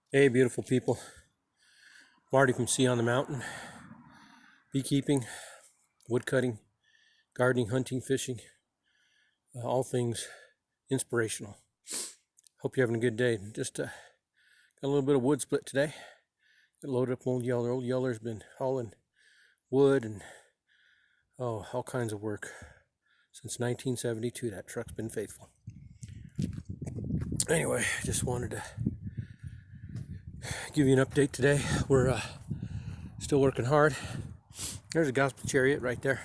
Hey, beautiful people. Marty from Sea on the Mountain. Beekeeping, woodcutting, gardening, hunting, fishing, all things inspirational. Hope you're having a good day. Just got a little bit of wood split today. Got loaded up Old Yeller. Old Yeller's been hauling wood and all kinds of work since 1972. That truck's been faithful. Anyway, just wanted to give you an update today. We're still working hard. There's a gospel chariot right there.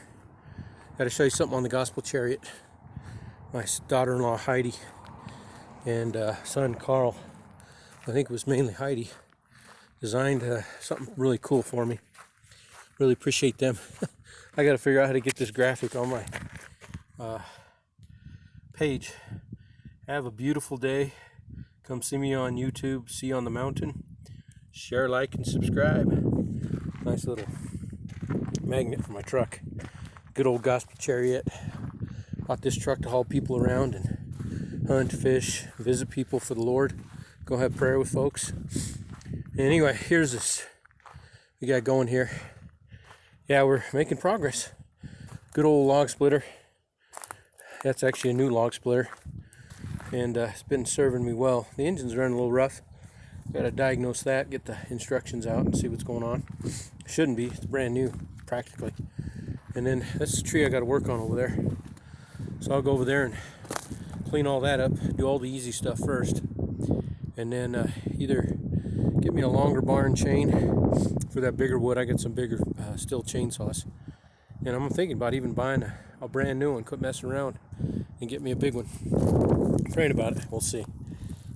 Got to show you something on the gospel chariot. My daughter-in-law Heidi and son Carl, I think it was mainly Heidi, designed something really cool for me. Really appreciate them. I got to figure out how to get this graphic on my page. Have a beautiful day. Come see me on YouTube, Sea on the Mountain. Share, like, and subscribe. Nice little magnet for my truck. Good old gospel chariot. Bought this truck to haul people around and hunt, fish, visit people for the Lord. Go have prayer with folks. Anyway, here's this we got going here. Yeah, we're making progress. Good old log splitter. That's actually a new log splitter. And it's been serving me well. The engine's running a little rough. Got to diagnose that, get the instructions out and see what's going on. Shouldn't be, it's brand new practically. And then that's the tree I got to work on over there. So I'll go over there and clean all that up, do all the easy stuff first. And then either get me a longer barn chain for that bigger wood. I got some bigger steel chainsaws. And I'm thinking about even buying a brand new one, quit messing around and get me a big one. I'm praying about it, we'll see. I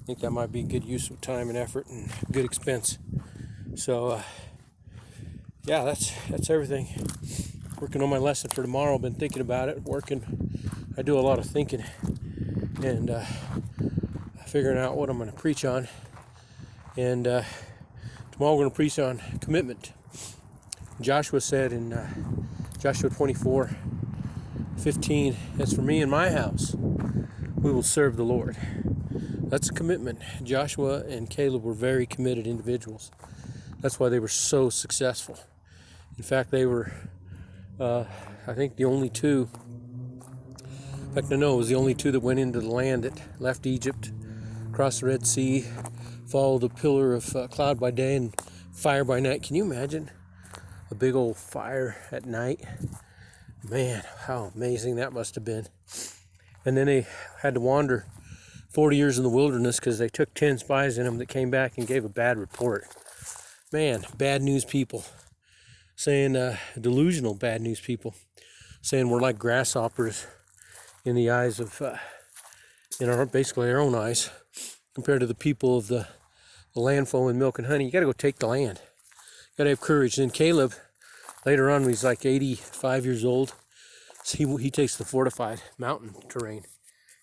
think that might be good use of time and effort and good expense. So yeah, that's everything. Working on my lesson for tomorrow. I've been thinking about it, working. I do a lot of thinking and figuring out what I'm going to preach on. And tomorrow we're going to preach on commitment. Joshua said in Joshua 24:15, "As for me and my house, we will serve the Lord." That's a commitment. Joshua and Caleb were very committed individuals. That's why they were so successful. In fact, they were, I think, the only two. In fact, I know it was the only two that went into the land that left Egypt, crossed the Red Sea, followed a pillar of cloud by day and fire by night. Can you imagine a big old fire at night? Man, how amazing that must have been. And then they had to wander 40 years in the wilderness because they took 10 spies in them that came back and gave a bad report. Man, bad news people. Saying, delusional bad news people. Saying we're like grasshoppers in the eyes of, basically our own eyes, compared to the people of the land flowing milk and honey. You got to go take the land. You got to have courage. And Caleb, later on, when he's like 85 years old, he takes the fortified mountain terrain.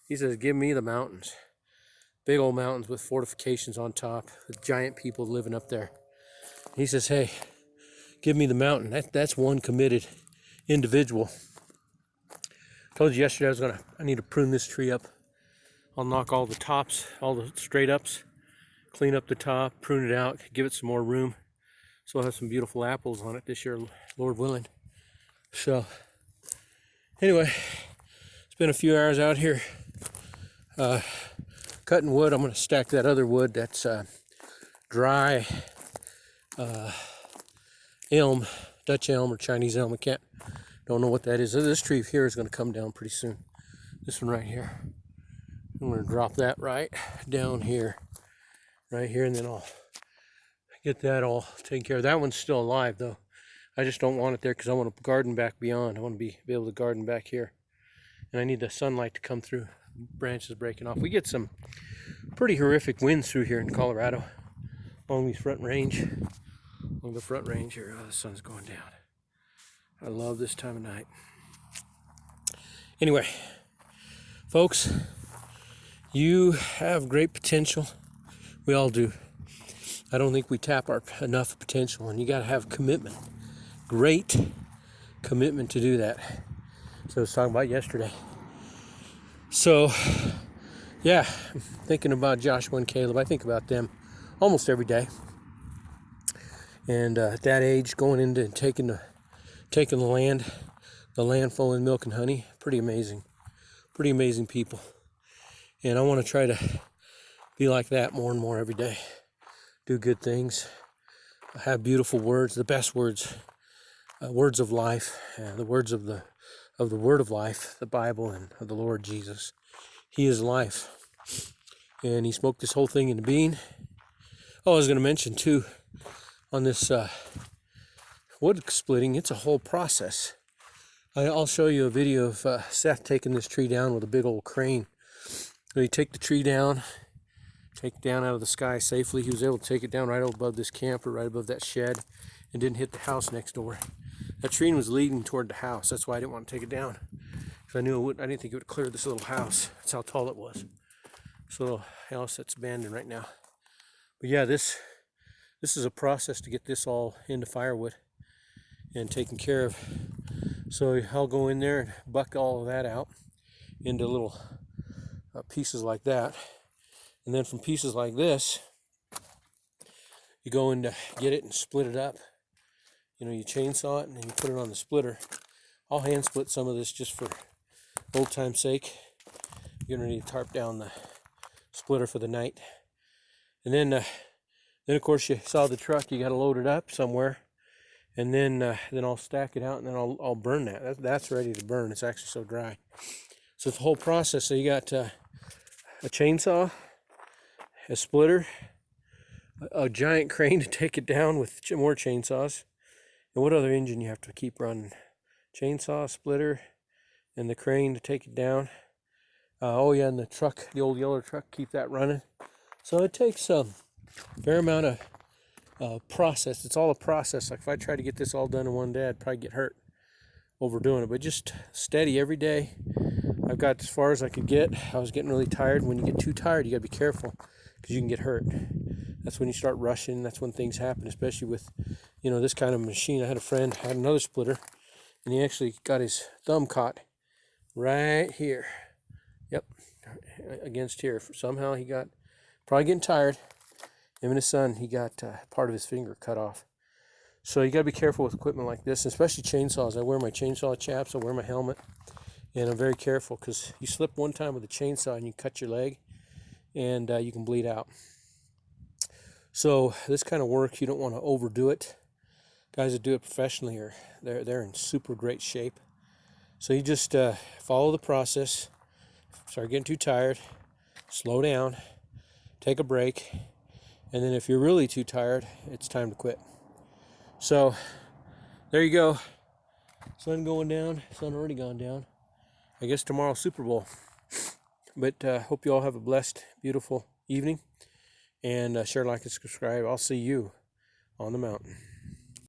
He says, "Give me the mountains." Big old mountains with fortifications on top, with giant people living up there. He says, "Hey, give me the mountain." That's one committed individual. I told you yesterday I need to prune this tree up. I'll knock all the tops, all the straight ups, clean up the top, prune it out, give it some more room. So I'll have some beautiful apples on it this year, Lord willing. So anyway, it's been a few hours out here cutting wood. I'm going to stack that other wood that's dry elm, Dutch elm or Chinese elm. Don't know what that is. This tree here is going to come down pretty soon. This one right here. I'm going to drop that right down here, and then I'll get that all taken care of. That one's still alive though. I just don't want it there because I want to garden back beyond. I want to be able to garden back here, and I need the sunlight to come through. Branches breaking off. We get some pretty horrific winds through here in Colorado along the front range here. Oh, the sun's going down. I love this time of night. Anyway, folks, you have great potential. We all do. I don't think we tap our enough potential, and you got to have commitment. Great commitment to do that. So I was talking about yesterday. So, yeah, thinking about Joshua and Caleb. I think about them almost every day. And at that age, going into taking the land full in milk and honey, pretty amazing people. And I want to try to be like that more and more every day. Do good things, have beautiful words, the best words, words of life, the words of the word of life, the Bible, and of the Lord Jesus. He is life. And he smoked this whole thing into being. Oh, I was going to mention too, on this wood splitting, it's a whole process. I'll show you a video of Seth taking this tree down with a big old crane. So you take the tree down, take it down out of the sky safely. He was able to take it down right above this camper, right above that shed, and didn't hit the house next door. That tree was leading toward the house. That's why I didn't want to take it down, because I didn't think it would clear this little house. That's how tall it was. This little house that's abandoned right now. But yeah, this is a process to get this all into firewood and taken care of. So I'll go in there and buck all of that out into little pieces like that. And then from pieces like this, you go in to get it and split it up. You know, you chainsaw it and then you put it on the splitter. I'll hand split some of this just for old time's sake. You're gonna need to tarp down the splitter for the night. And then of course you saw the truck. You got to load it up somewhere, and then I'll stack it out, and then I'll burn that. That's ready to burn. It's actually so dry. So it's the whole process. So you got a chainsaw, a splitter, a giant crane to take it down with more chainsaws, and what other engine you have to keep running? Chainsaw, splitter, and the crane to take it down. Oh yeah, and the truck, the old yellow truck, keep that running. So it takes a fair amount of process. It's all a process. Like if I try to get this all done in one day, I'd probably get hurt overdoing it. But just steady every day. I've got as far as I could get. I was getting really tired. When you get too tired, you got to be careful, because you can get hurt. That's when you start rushing. That's when things happen, especially with, you know, this kind of machine. I had a friend had another splitter, and he actually got his thumb caught right here. Yep, against here. Somehow he got, probably getting tired. Him and his son, he got part of his finger cut off. So you got to be careful with equipment like this, especially chainsaws. I wear my chainsaw chaps. I wear my helmet, and I'm very careful, because you slip one time with a chainsaw and you cut your leg, and you can bleed out. So this kind of work, you don't want to overdo it. Guys that do it professionally they're in super great shape. So you just follow the process. Start getting too tired, slow down, take a break, and then if you're really too tired, it's time to quit. So there you go. Sun going down. Sun already gone down. I guess tomorrow's Super Bowl. But hope you all have a blessed, beautiful evening. And share, like, and subscribe. I'll see you on the mountain.